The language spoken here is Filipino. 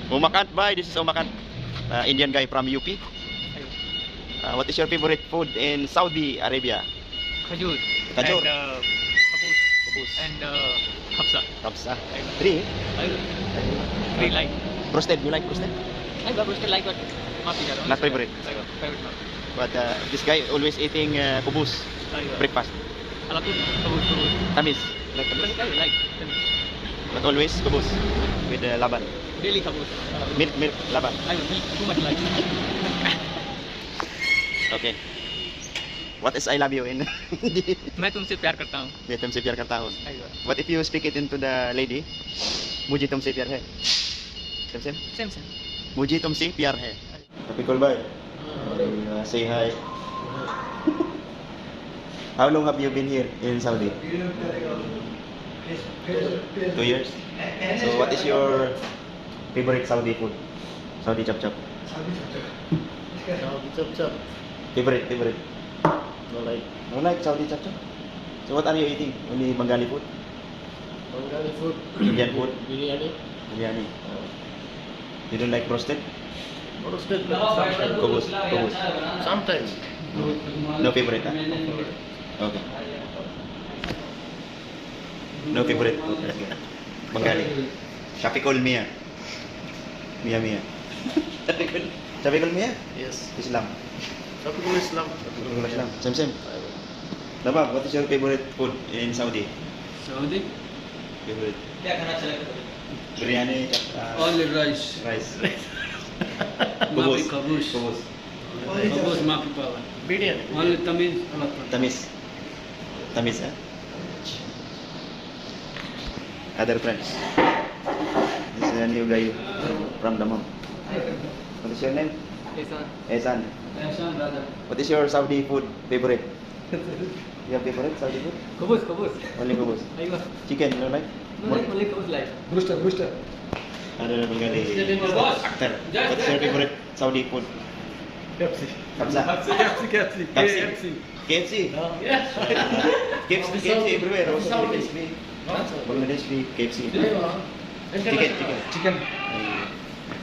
Umakant, bye. This is Umakant, Indian guy from UP. What is your favorite food in Saudi Arabia? Khajur. Khajur. And Kubus. and hafsa. Kapsa. Three. Three like. Roasted. You like roasted? I got roasted like what? Not favorite. Favorite not. But this guy always eating kubus breakfast. Alam tu kabus. Tamis. Like tamis. Like. But always kubus with laban. Daily kabus. Milk laban. I will milk too much like. Okay. What is I love you in Hindi? मैं तुमसे प्यार करता हूँ. मैं तुमसे प्यार करता हूँ. What if you speak it into the lady? मुझे तुमसे प्यार है. Same. मुझे तुमसे प्यार है. Happy call bye. Say hi. How long have you been here in Saudi? 2 years. So what is your favorite Saudi food? Saudi chap chap. Chap. Favorite. No like. No like Saudi chap chap. So what are you eating? Only Bengali food? Bengali food. Indian food? Biryani. Biryani. You don't like roasted? Roasted. Kubus. Sometimes. No favorite, huh? Okay. No favorite food. Okay. Bengali. Shafiqul Mia. Mia. Shafiqul Mia? Yes. Islam. Shafiqul Islam. Islam. Same. Nabab, what is your favorite food in Saudi? Saudi. Favorite? Biryani. Only rice. Rice. Mafi kabus. Kubus. Kabus mafi pawan. Biryani. Only tamiz. Tamis, huh? Other friends. This is a new guy from Damam. What is your name? Ehsan. brother. What is your Saudi food favorite? You have favorite Saudi food? Kabus. Only kubus. Aywa. Chicken, you don't like? Only kabus like. Brewster. Other Bengali actor. What is your favorite Saudi food? Pepsi. Kapsa. KFC. KFC. Yes. KFC everywhere. Also Bangladesh beef, KFC. Chicken. Chicken.